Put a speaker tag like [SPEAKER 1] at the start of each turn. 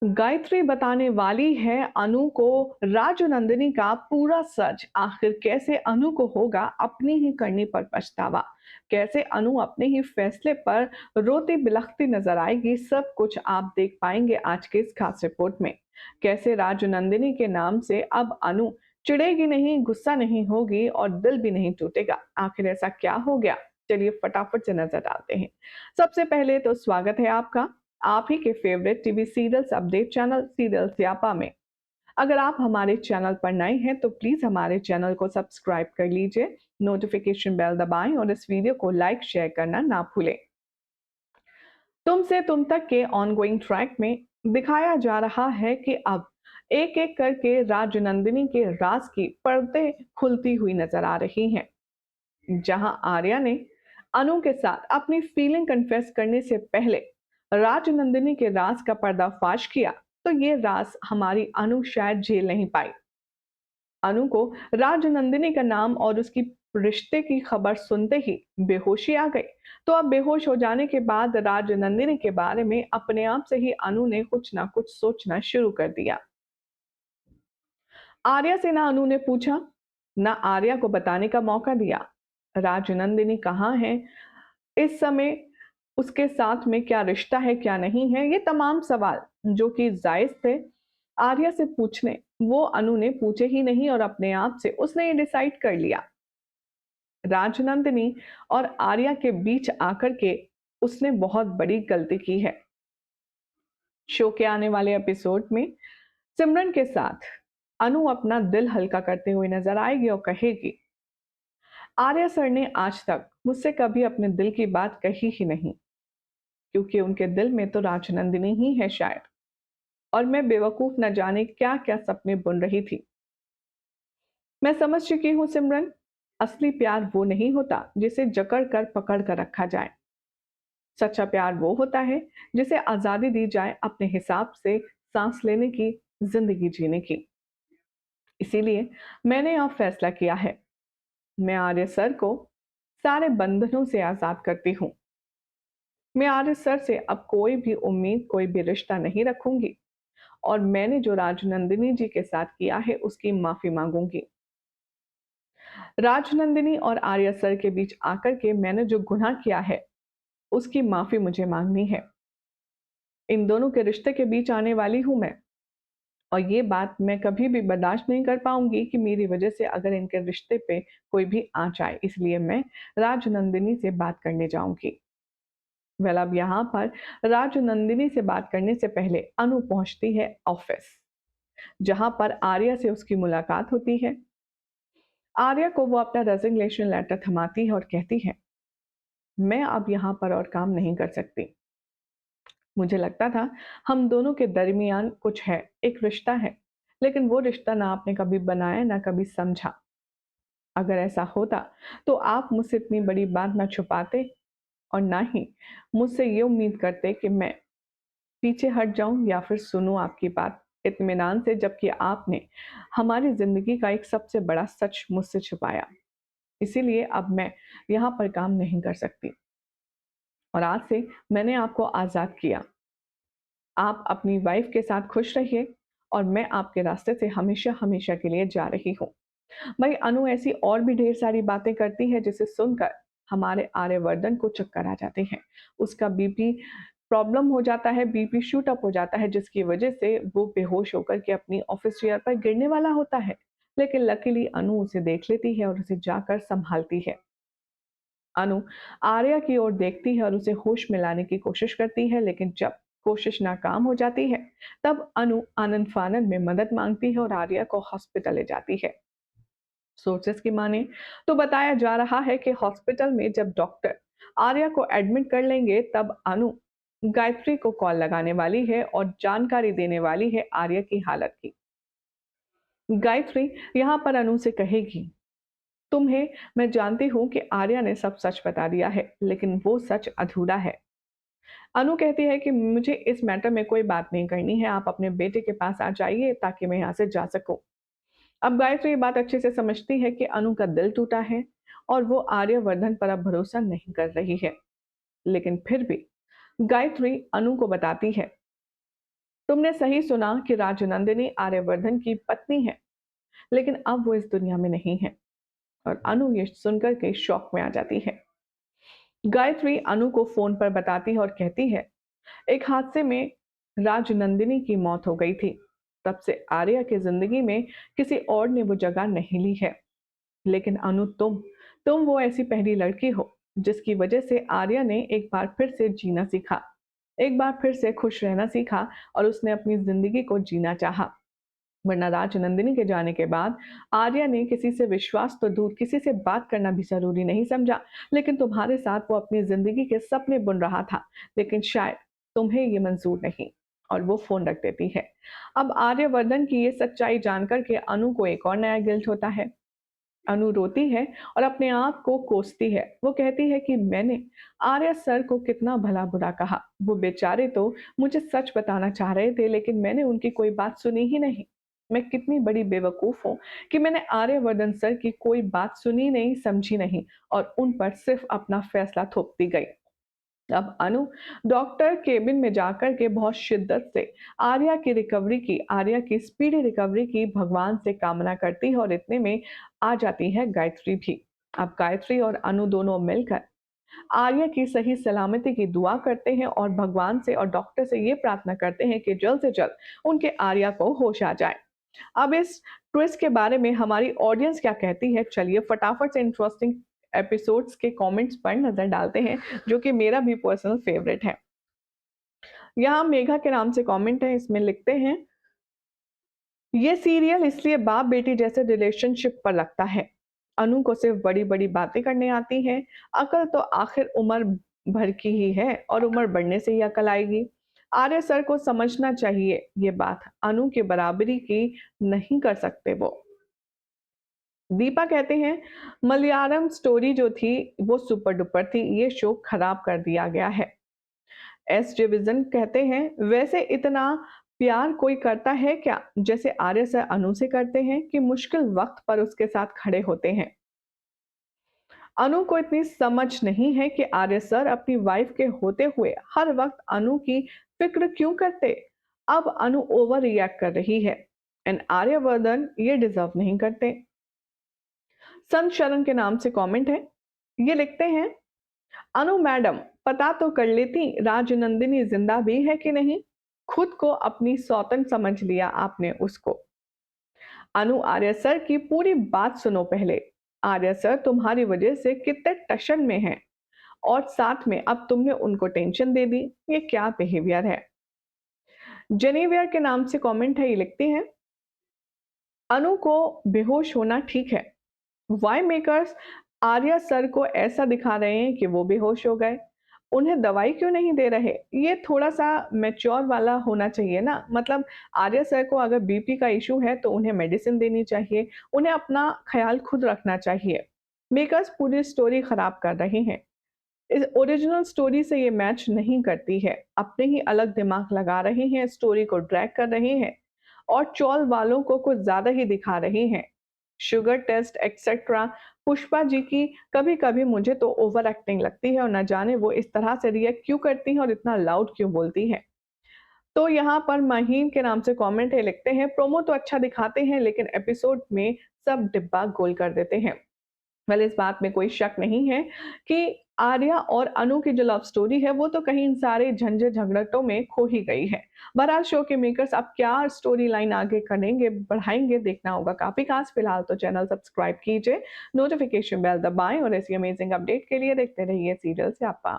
[SPEAKER 1] गायत्री बताने वाली है अनु को राज नंदिनी का पूरा सच। आखिर कैसे अनु को होगा अपनी ही करनी पर पछतावा, कैसे अनु अपने ही फैसले पर रोती बिलखती नजर आएगी, सब कुछ आप देख पाएंगे आज के इस खास रिपोर्ट में। कैसे राज नंदिनी के नाम से अब अनु चिढ़ेगी नहीं, गुस्सा नहीं होगी और दिल भी नहीं टूटेगा। आखिर ऐसा क्या हो गया, चलिए फटाफट से नजर डालते हैं। सबसे पहले तो स्वागत है आपका आप ही के favourite TV serials update channel serial स्यापा में। अगर आप हमारे चैनल पर नए हैं तो प्लीज हमारे चैनल को सब्सक्राइब कर लीजिए, नोटिफिकेशन बेल दबाएं और इस वीडियो को लाइक शेयर करना ना भूलें। तुम से तुम तक के ऑनगोइंग ट्रैक में दिखाया जा रहा है कि अब एक एक करके राजनंदिनी के राज की पर्दे खुलती हुई नजर आ रही हैं। जहां आर्या ने अनु के साथ अपनी फीलिंग कन्फेस करने से पहले राजनंदिनी के राज का पर्दाफाश किया, तो ये राज हमारी अनु शायद झेल नहीं पाई। अनु को राजनंदिनी का नाम और उसकी रिश्ते की खबर सुनते ही बेहोशी आ गई। तो अब बेहोश हो जाने के बाद राजनंदिनी के बारे में अपने आप से ही अनु ने कुछ ना कुछ सोचना शुरू कर दिया। आर्या से ना अनु ने पूछा, ना आर्या को बताने का मौका दिया। राजनंदिनी कहाँ है इस समय, उसके साथ में क्या रिश्ता है क्या नहीं है, ये तमाम सवाल जो कि जायज थे आर्या से पूछने, वो अनु ने पूछे ही नहीं और अपने आप से उसने ये डिसाइड कर लिया। राजनंदिनी और आर्या के बीच आकर के उसने बहुत बड़ी गलती की है। शो के आने वाले एपिसोड में सिमरन के साथ अनु अपना दिल हल्का करते हुए नजर आएगी और कहेगी, आर्या सर ने आज तक मुझसे कभी अपने दिल की बात कही ही नहीं, क्योंकि उनके दिल में तो राजनंदिनी ही है शायद, और मैं बेवकूफ न जाने क्या क्या सपने बुन रही थी। मैं समझ चुकी हूँ सिमरन, असली प्यार वो नहीं होता जिसे जकड़ कर पकड़ कर रखा जाए। सच्चा प्यार वो होता है जिसे आजादी दी जाए अपने हिसाब से सांस लेने की, जिंदगी जीने की। इसीलिए मैंने अब फैसला किया है, मैं आर्य सर को सारे बंधनों से आजाद करती हूँ। मैं आर्य सर से अब कोई भी उम्मीद, कोई भी रिश्ता नहीं रखूंगी और मैंने जो राजनंदिनी जी के साथ किया है उसकी माफी मांगूंगी। राजनंदिनी और आर्य सर के बीच आकर के मैंने जो गुनाह किया है उसकी माफी मुझे मांगनी है। इन दोनों के रिश्ते के बीच आने वाली हूं मैं, और ये बात मैं कभी भी बर्दाश्त नहीं कर पाऊंगी कि मेरी वजह से अगर इनके रिश्ते पे कोई भी आ जाए। इसलिए मैं राजनंदिनी से बात करने जाऊंगी। वेल, अब यहाँ पर राजनंदिनी से बात करने से पहले अनु पहुंचती है ऑफिस, जहां पर आर्या से उसकी मुलाकात होती है। आर्या को वो अपना रेजिग्नेशन लेटर थमाती है और कहती है, मैं अब यहाँ पर और काम नहीं कर सकती। मुझे लगता था हम दोनों के दरमियान कुछ है, एक रिश्ता है, लेकिन वो रिश्ता ना आपने कभी बनाया ना कभी समझा। अगर ऐसा होता तो आप मुझसे इतनी बड़ी बात ना छुपाते और ना ही मुझसे ये उम्मीद करते कि मैं पीछे हट जाऊं या फिर सुनूं आपकी बात इत्मीनान से, जबकि आपने हमारी जिंदगी का एक सबसे बड़ा सच मुझसे छुपाया। इसीलिए अब मैं यहाँ पर काम नहीं कर सकती और आज से मैंने आपको आजाद किया। आप अपनी वाइफ के साथ खुश रहिए और मैं आपके रास्ते से हमेशा हमेशा के लिए जा रही हूँ। भाई अनु ऐसी और भी ढेर सारी बातें करती है जिसे सुनकर हमारे आर्यवर्धन को चक्कर आ जाते हैं। उसका बीपी प्रॉब्लम हो जाता है, बीपी शूट अप हो जाता है, जिसकी वजह से वो बेहोश होकर के अपनी ऑफिस चेयर पर गिरने वाला होता है। लेकिन लकीली अनु उसे देख लेती है और उसे जाकर संभालती है। अनु आर्या की ओर देखती है और उसे होश में लाने की कोशिश करती है, लेकिन जब कोशिश नाकाम हो जाती है तब अनु आनंद फानन में मदद मांगती है और आर्या को हॉस्पिटल ले जाती है। सोर्सेस की माने तो बताया जा रहा है कि हॉस्पिटल में जब डॉक्टर आर्या को एडमिट कर लेंगे तब अनु गायत्री को कॉल लगाने वाली है और जानकारी देने वाली है आर्या की हालत की। गायत्री यहाँ पर अनु से कहेगी, तुम्हें मैं जानती हूँ कि आर्या ने सब सच बता दिया है, लेकिन वो सच अधूरा है। अनु कहती है कि मुझे इस मैटर में कोई बात नहीं करनी है, आप अपने बेटे के पास आ जाइए ताकि मैं यहाँ से जा सकूं। अब गायत्री ये बात अच्छे से समझती है कि अनु का दिल टूटा है और वो आर्यवर्धन पर अब भरोसा नहीं कर रही है, लेकिन फिर भी गायत्री अनु को बताती है, तुमने सही सुना कि राजनंदिनी आर्यवर्धन की पत्नी है, लेकिन अब वो इस दुनिया में नहीं है। और अनु ये सुनकर के शॉक में आ जाती है। गायत्री अनु को फोन पर बताती है और कहती है, एक हादसे में राजनंदिनी की मौत हो गई थी। तब से आर्या की जिंदगी में किसी और ने वो जगह नहीं ली है। लेकिन अनु, तुम वो ऐसी पहली लड़की हो जिसकी वजह से आर्या ने एक बार फिर से जीना सीखा, एक बार फिर से खुश रहना सीखा और उसने अपनी जिंदगी को जीना चाहा। वरना राजनंदिनी के जाने के बाद आर्या ने किसी से विश्वास तो दूर, किसी से बात करना भी जरूरी नहीं समझा। लेकिन तुम्हारे साथ वो अपनी जिंदगी के सपने बुन रहा था, लेकिन शायद तुम्हें ये मंजूर नहीं। और वो फोन रख देती है। अब आर्यवर्धन की ये सच्चाई जानकर के अनु को एक और नया गिल्ट होता है। अनु रोती है और अपने आप को कोसती है। वो कहती है कि मैंने आर्या सर को कितना भला बुरा कहा। वो बेचारे तो मुझे सच बताना चाह रहे थे, लेकिन मैंने उनकी कोई बात सुनी ही नहीं। मैं कितनी बड़ी बेवकूफ हूँ कि मैंने आर्यवर्धन सर की कोई बात सुनी नहीं, समझी नहीं और उन पर सिर्फ अपना फैसला थोपती गई। अब अनु डॉक्टर केबिन में जाकर के बहुत शिद्दत से आर्या की स्पीडी रिकवरी की भगवान से कामना करती है और इतने में आ जाती है गायत्री भी। अब गायत्री और अनु दोनों मिलकर आर्या की सही सलामती की दुआ करते हैं और भगवान से और डॉक्टर से ये प्रार्थना करते हैं कि जल्द से जल्द उनके आर्या को होश आ जाए। अब इस ट्विस्ट के बारे में हमारी ऑडियंस क्या कहती है, चलिए फटाफट से इंटरेस्टिंग एपिसोड्स के कमेंट्स पर नजर डालते हैं, जो कि मेरा भी पर्सनल फेवरेट है। यहाँ मेघा के नाम से कमेंट है, इसमें लिखते हैं, ये सीरियल इसलिए बाप बेटी जैसे रिलेशनशिप पर लगता है। अनु को सिर्फ बड़ी बड़ी बातें करने आती हैं, अकल तो आखिर उम्र भर की ही है और उम्र बढ़ने से ही अकल आएगी। आर्य सर को समझना चाहिए ये बात, अनु के बराबरी की नहीं कर सकते वो। दीपा कहते हैं, मलयालम स्टोरी जो थी वो सुपर डुपर थी, ये शो खराब कर दिया गया है। एस डिविजन कहते हैं, वैसे इतना प्यार कोई करता है क्या जैसे आर्य सर अनु से करते हैं, कि मुश्किल वक्त पर उसके साथ खड़े होते हैं। अनु को इतनी समझ नहीं है कि आर्य सर अपनी वाइफ के होते हुए हर वक्त अनु की फिक्र क्यों करते। अब अनु ओवर रिएक्ट कर रही है एंड आर्यवर्धन ये डिजर्व नहीं करते। संत शरण के नाम से कमेंट है, ये लिखते हैं, अनु मैडम पता तो कर लेती राजनंदिनी जिंदा भी है कि नहीं, खुद को अपनी सौतन समझ लिया आपने उसको। अनु, आर्य सर की पूरी बात सुनो पहले। आर्य सर तुम्हारी वजह से कितने टशन में हैं और साथ में अब तुमने उनको टेंशन दे दी, ये क्या बिहेवियर है। जेनेवियर के नाम से कमेंट है, ये लिखती हैं, अनु को बेहोश होना ठीक है, वाई मेकर्स आर्या सर को ऐसा दिखा रहे हैं कि वो बेहोश हो गए, उन्हें दवाई क्यों नहीं दे रहे। ये थोड़ा सा मैच्योर वाला होना चाहिए ना। मतलब आर्या सर को अगर बीपी का इशू है तो उन्हें मेडिसिन देनी चाहिए, उन्हें अपना ख्याल खुद रखना चाहिए। मेकर्स पूरी स्टोरी खराब कर रहे हैं, इस ओरिजिनल स्टोरी से ये मैच नहीं करती है। अपने ही अलग दिमाग लगा रहे हैं, स्टोरी को ड्रैग कर रहे हैं और चौल वालों को कुछ ज्यादा ही दिखा रहे हैं। Sugar test etcetera. Pushpa ji की कभी कभी मुझे तो ओवर एक्टिंग लगती है और न जाने वो इस तरह से रिएक्ट क्यों करती हैं और इतना लाउड क्यों बोलती हैं। तो यहाँ पर महीन के नाम से कमेंट है, लिखते हैं, प्रोमो तो अच्छा दिखाते हैं लेकिन एपिसोड में सब डिब्बा गोल कर देते हैं। वेल, इस बात में कोई शक नहीं है कि आर्या और अनु की जो लव स्टोरी है वो तो कहीं इन सारे झंझट झगड़ों में खो ही गई है। बहरहाल शो के मेकर्स अब क्या स्टोरी लाइन आगे करेंगे, बढ़ाएंगे, देखना होगा काफी खास। फिलहाल तो चैनल सब्सक्राइब कीजिए, नोटिफिकेशन बेल दबाएं और ऐसी अमेजिंग अपडेट के लिए देखते रहिए सीरियल स्यापा।